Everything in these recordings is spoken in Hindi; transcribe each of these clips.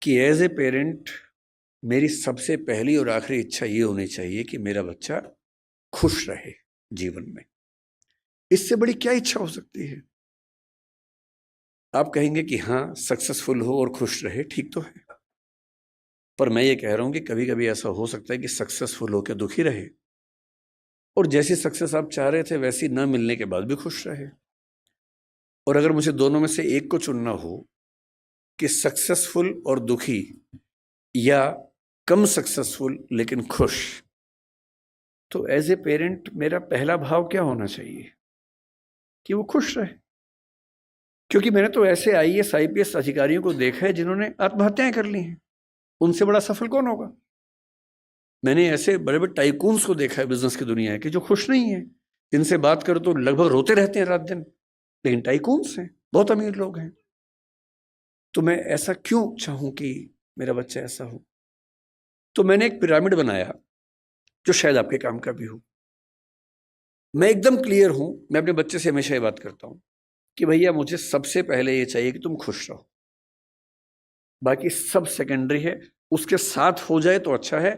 कि एज ए पेरेंट मेरी सबसे पहली और आखिरी इच्छा ये होनी चाहिए कि मेरा बच्चा खुश रहे जीवन में। इससे बड़ी क्या इच्छा हो सकती है? आप कहेंगे कि हाँ, सक्सेसफुल हो और खुश रहे, ठीक तो है, पर मैं ये कह रहा हूं कि कभी कभी ऐसा हो सकता है कि सक्सेसफुल होकर दुखी रहे और जैसी सक्सेस आप चाह रहे थे वैसी न मिलने के बाद भी खुश रहे। और अगर मुझे दोनों में से एक को चुनना हो कि सक्सेसफुल और दुखी या कम सक्सेसफुल लेकिन खुश, तो एज ए पेरेंट मेरा पहला भाव क्या होना चाहिए? कि वो खुश रहे। क्योंकि मैंने तो ऐसे आईएएस आईपीएस अधिकारियों को देखा है जिन्होंने आत्महत्याएं कर ली हैं। उनसे बड़ा सफल कौन होगा? मैंने ऐसे बड़े बड़े टाइकून्स को देखा है बिजनेस की दुनिया के जो खुश नहीं है। इनसे बात करो तो लगभग रोते रहते हैं रात दिन, लेकिन टाइकून्स हैं, बहुत अमीर लोग हैं। तो मैं ऐसा क्यों चाहूं कि मेरा बच्चा ऐसा हो? तो मैंने एक पिरामिड बनाया जो शायद आपके काम का भी हो। मैं एकदम क्लियर हूं, मैं अपने बच्चे से हमेशा ये बात करता हूं कि भैया मुझे सबसे पहले ये चाहिए कि तुम खुश रहो, बाकी सब सेकेंडरी है। उसके साथ हो जाए तो अच्छा है,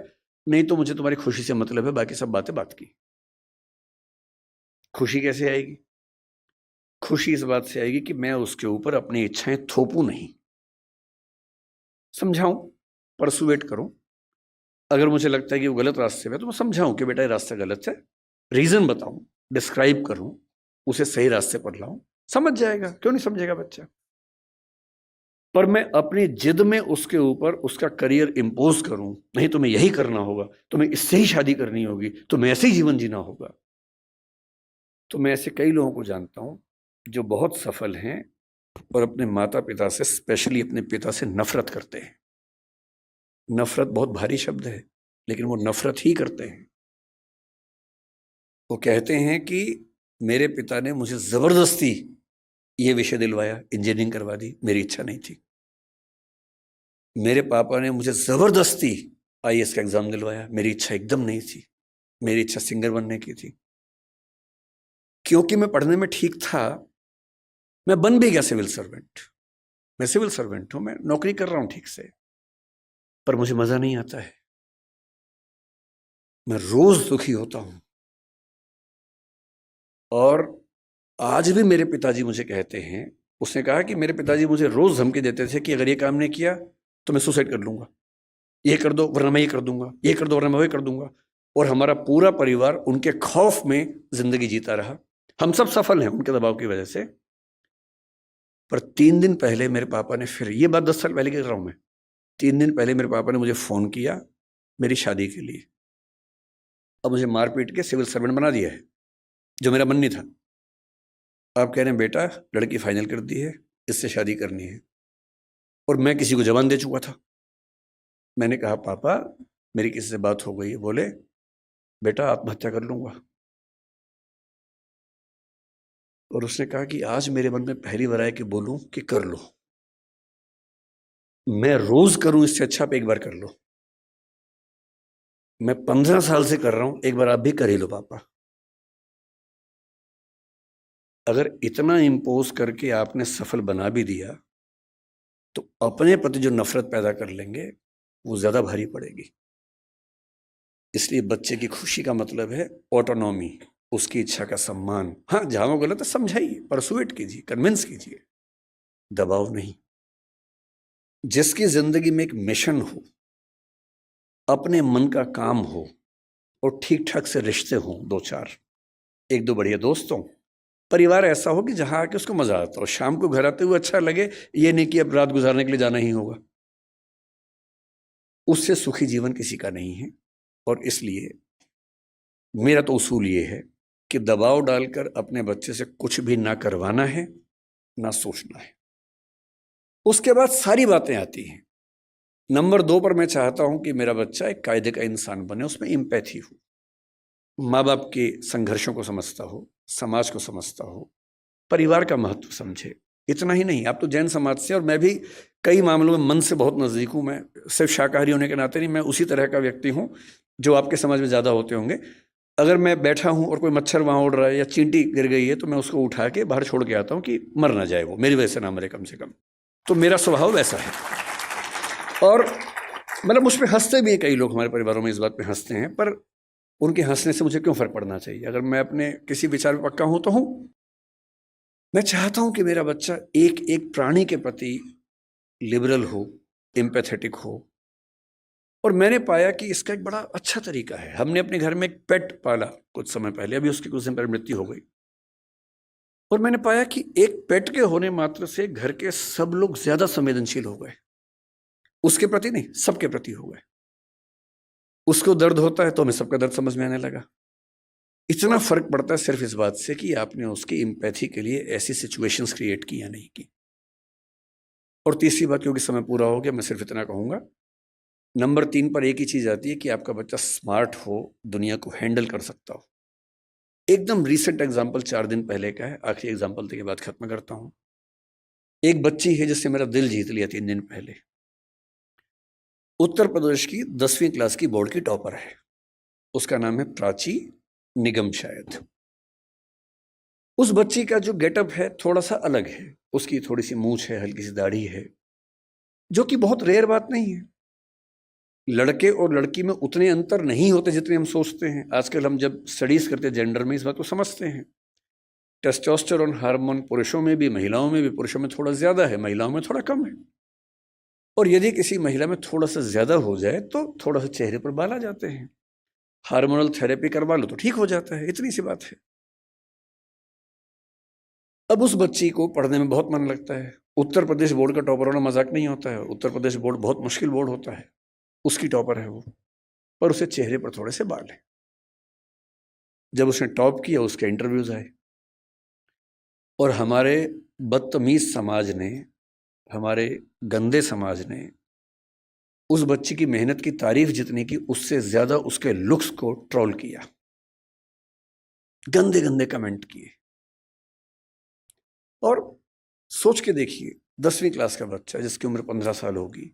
नहीं तो मुझे तुम्हारी खुशी से मतलब है, बाकी सब बातें बात की। खुशी कैसे आएगी? खुशी इस बात से आएगी कि मैं उसके ऊपर अपनी इच्छाएं थोपूं नहीं, समझाऊं, परसुएट करूं। अगर मुझे लगता है कि वो गलत रास्ते में, तो मैं समझाऊं कि बेटा ये रास्ता गलत है, रीजन बताऊं, डिस्क्राइब करूं, उसे सही रास्ते पर लाऊं, समझ जाएगा। क्यों नहीं समझेगा बच्चा? पर मैं अपनी जिद में उसके ऊपर उसका करियर इंपोज करूं, नहीं तुम्हें यही करना होगा, तुम्हें इससे ही शादी करनी होगी, तुम्हें ऐसे ही जीवन जीना होगा। तो मैं ऐसे कई लोगों को जानता हूं जो बहुत सफल हैं और अपने माता पिता से, स्पेशली अपने पिता से नफरत करते हैं। नफरत बहुत भारी शब्द है, लेकिन वो नफरत ही करते हैं। वो कहते हैं कि मेरे पिता ने मुझे जबरदस्ती ये विषय दिलवाया, इंजीनियरिंग करवा दी, मेरी इच्छा नहीं थी। मेरे पापा ने मुझे जबरदस्ती आईएएस का एग्जाम दिलवाया, मेरी इच्छा एकदम नहीं थी, मेरी इच्छा सिंगर बनने की थी। क्योंकि मैं पढ़ने में ठीक था, मैं बन भी गया सिविल सर्वेंट। मैं सिविल सर्वेंट हूं, मैं नौकरी कर रहा हूं ठीक से, पर मुझे मजा नहीं आता है। मैं रोज दुखी होता हूं। और आज भी मेरे पिताजी मुझे कहते हैं, उसने कहा कि मेरे पिताजी मुझे रोज धमकी देते थे कि अगर ये काम नहीं किया तो मैं सुसाइड कर लूंगा, ये कर दो वरना मैं ये कर दूंगा, ये कर दो वरना मैं वो कर दूंगा। और हमारा पूरा परिवार उनके खौफ में जिंदगी जीता रहा। हम सब सफल हैं उनके दबाव की वजह से। पर 3 दिन पहले मेरे पापा ने, फिर ये बात 10 साल पहले की कर रहा हूं मैं, 3 दिन पहले मेरे पापा ने मुझे फोन किया मेरी शादी के लिए। अब मुझे मार पीट के सिविल सर्वेंट बना दिया है, जो मेरा मन नहीं था। आप कह रहे हैं बेटा लड़की फाइनल कर दी है, इससे शादी करनी है, और मैं किसी को जवान दे चुका था। मैंने कहा पापा मेरी किसी से बात हो गई है। बोले बेटा आत्महत्या कर लूंगा। और उसने कहा कि आज मेरे मन में पहली बार आया कि बोलूं कि कर लो। मैं रोज करूं इससे अच्छा आप एक बार कर लो। मैं 15 साल से कर रहा हूं, एक बार आप भी कर ही लो पापा। अगर इतना इंपोज करके आपने सफल बना भी दिया तो अपने प्रति जो नफरत पैदा कर लेंगे वो ज्यादा भारी पड़ेगी। इसलिए बच्चे की खुशी का मतलब है ऑटोनॉमी, उसकी इच्छा का सम्मान। हाँ, जहां वो गलत है समझाइए, परसुएट कीजिए, कन्विंस कीजिए, दबाव नहीं। जिसकी जिंदगी में एक मिशन हो, अपने मन का काम हो और ठीक ठाक से रिश्ते हों, 2-4, 1-2 बढ़िया दोस्त हों, परिवार ऐसा हो कि जहां आके उसको मजा आता हो, शाम को घर आते हुए अच्छा लगे, ये नहीं कि अब रात गुजारने के लिए जाना ही होगा। उससे सुखी जीवन किसी का नहीं है। और इसलिए मेरा तो उसूल ये है कि दबाव डालकर अपने बच्चे से कुछ भी ना करवाना है, ना सोचना है। उसके बाद सारी बातें आती हैं। नंबर 2 पर मैं चाहता हूं कि मेरा बच्चा एक कायदे का इंसान बने, उसमें एम्पैथी हो, माँ बाप के संघर्षों को समझता हो, समाज को समझता हो, परिवार का महत्व समझे। इतना ही नहीं, आप तो जैन समाज से, और मैं भी कई मामलों में मन से बहुत नजदीक हूं। मैं सिर्फ शाकाहारी होने के नाते नहीं, मैं उसी तरह का व्यक्ति हूं जो आपके समाज में ज्यादा होते होंगे। अगर मैं बैठा हूं और कोई मच्छर वहां उड़ रहा है या चींटी गिर गई है तो मैं उसको उठा के बाहर छोड़ के आता हूं कि मर ना जाए, वो मेरी वजह से ना मरे कम से कम। तो मेरा स्वभाव वैसा है। और मतलब मुझ पे हंसते भी हैं कई लोग, हमारे परिवारों में इस बात पे हंसते हैं, पर उनके हंसने से मुझे क्यों फर्क पड़ना चाहिए? अगर मैं अपने किसी विचार पे पक्का हूं तो हूं। मैं चाहता हूं कि मेरा बच्चा एक एक प्राणी के प्रति लिबरल हो, एम्पैथेटिक हो। और मैंने पाया कि इसका एक बड़ा अच्छा तरीका है। हमने अपने घर में एक पेट पाला कुछ समय पहले, अभी उसकी कुछ दिन पहले मृत्यु हो गई, और मैंने पाया कि एक पेट के होने मात्र से घर के सब लोग ज्यादा संवेदनशील हो गए। उसके प्रति नहीं, सबके प्रति हो गए। उसको दर्द होता है तो हमें सबका दर्द समझ में आने लगा। इतना फर्क पड़ता है सिर्फ इस बात से कि आपने उसकी एम्पैथी के लिए ऐसी सिचुएशंस क्रिएट की या नहीं की। और तीसरी बात, क्योंकि समय पूरा हो गया, मैं सिर्फ इतना कहूंगा, नंबर 3 पर एक ही चीज आती है कि आपका बच्चा स्मार्ट हो, दुनिया को हैंडल कर सकता हो। एकदम रीसेंट एग्जाम्पल 4 दिन पहले का है, आखिरी एग्जाम्पल के बाद खत्म करता हूं। एक बच्ची है जिससे मेरा दिल जीत लिया 3 दिन पहले। उत्तर प्रदेश की 10वीं क्लास की बोर्ड की टॉपर है। उसका नाम है प्राची निगम शायद। उस बच्ची का जो गेटअप है थोड़ा सा अलग है। उसकी थोड़ी सी मूंछ है, हल्की सी दाढ़ी है, जो कि बहुत रेयर बात नहीं है। लड़के और लड़की में उतने अंतर नहीं होते जितने हम सोचते हैं। आजकल हम जब स्टडीज करते हैं जेंडर में, इस बात को समझते हैं। टेस्टोस्टेरोन हार्मोन पुरुषों में भी, महिलाओं में भी। पुरुषों में थोड़ा ज्यादा है, महिलाओं में थोड़ा कम है। और यदि किसी महिला में थोड़ा सा ज्यादा हो जाए तो थोड़ा सा चेहरे पर बाल आ जाते हैं। हार्मोनल थेरेपी करवा लो तो ठीक हो जाता है, इतनी सी बात है। अब उस बच्ची को पढ़ने में बहुत मन लगता है। उत्तर प्रदेश बोर्ड का टॉपर होना मजाक नहीं होता है। उत्तर प्रदेश बोर्ड बहुत मुश्किल बोर्ड होता है। उसकी टॉपर है वो, पर उसे चेहरे पर थोड़े से बाल है। जब उसने टॉप किया, उसके इंटरव्यूज आए, और हमारे बदतमीज समाज ने, हमारे गंदे समाज ने उस बच्ची की मेहनत की तारीफ जितनी की, उससे ज्यादा उसके लुक्स को ट्रोल किया, गंदे गंदे कमेंट किए। और सोच के देखिए, 10वीं क्लास का बच्चा जिसकी उम्र 15 साल होगी,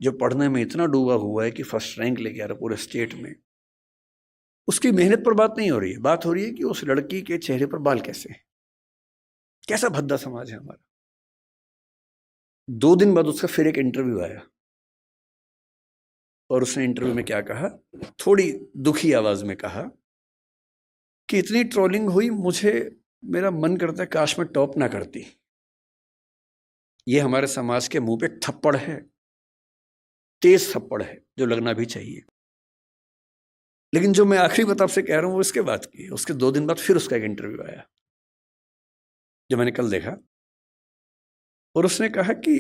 जो पढ़ने में इतना डूबा हुआ है कि फर्स्ट रैंक लेके आ रहा पूरे स्टेट में, उसकी मेहनत पर बात नहीं हो रही है। बात हो रही है कि उस लड़की के चेहरे पर बाल कैसे हैं। कैसा भद्दा समाज है हमारा। 2 दिन बाद उसका फिर एक इंटरव्यू आया, और उसने इंटरव्यू में क्या कहा, थोड़ी दुखी आवाज में कहा कि इतनी ट्रोलिंग हुई, मुझे, मेरा मन करता है काश मैं टॉप ना करती। ये हमारे समाज के मुंह पे एक थप्पड़ है, तेज थप्पड़ है, जो लगना भी चाहिए। लेकिन जो मैं आखिरी बात आपसे कह रहा हूं वो इसके बाद की है। उसके 2 दिन बाद फिर उसका एक इंटरव्यू आया, जो मैंने कल देखा, और उसने कहा कि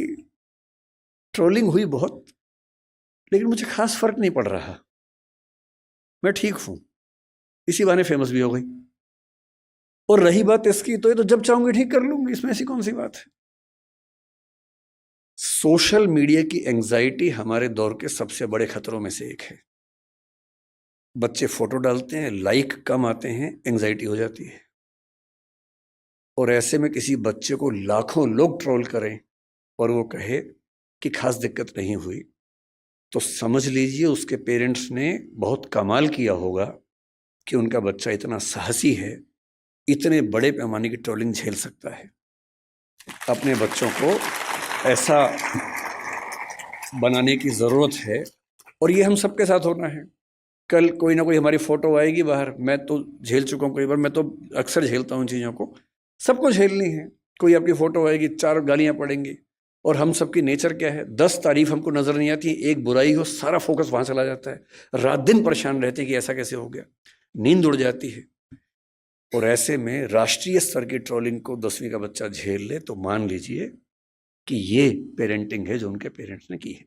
ट्रोलिंग हुई बहुत, लेकिन मुझे खास फर्क नहीं पड़ रहा, मैं ठीक हूं। इसी बहाने फेमस भी हो गई। और रही बात इसकी, तो ये तो जब चाहूंगी ठीक कर लूंगी, इसमें ऐसी कौन सी बात है। सोशल मीडिया की एंजाइटी हमारे दौर के सबसे बड़े खतरों में से एक है। बच्चे फोटो डालते हैं, लाइक कम आते हैं, एंजाइटी हो जाती है। और ऐसे में किसी बच्चे को लाखों लोग ट्रोल करें और वो कहे कि खास दिक्कत नहीं हुई, तो समझ लीजिए उसके पेरेंट्स ने बहुत कमाल किया होगा कि उनका बच्चा इतना साहसी है, इतने बड़े पैमाने की ट्रोलिंग झेल सकता है। अपने बच्चों को ऐसा बनाने की ज़रूरत है, और ये हम सबके साथ होना है। कल कोई ना कोई हमारी फ़ोटो आएगी बाहर, मैं तो झेल चुका हूँ कई बार, मैं तो अक्सर झेलता हूँ इन चीज़ों को, सबको झेलनी है। कोई आपकी फ़ोटो आएगी, 4 गालियाँ पड़ेंगी, और हम सबकी नेचर क्या है, 10 तारीफ हमको नज़र नहीं आती, एक बुराई हो, सारा फोकस वहाँ चला जाता है। रात दिन परेशान रहते हैं कि ऐसा कैसे हो गया, नींद उड़ जाती है। और ऐसे में राष्ट्रीय स्तर की ट्रोलिंग को 10वीं का बच्चा झेल ले, तो मान लीजिए कि ये पेरेंटिंग है जो उनके पेरेंट्स ने की है।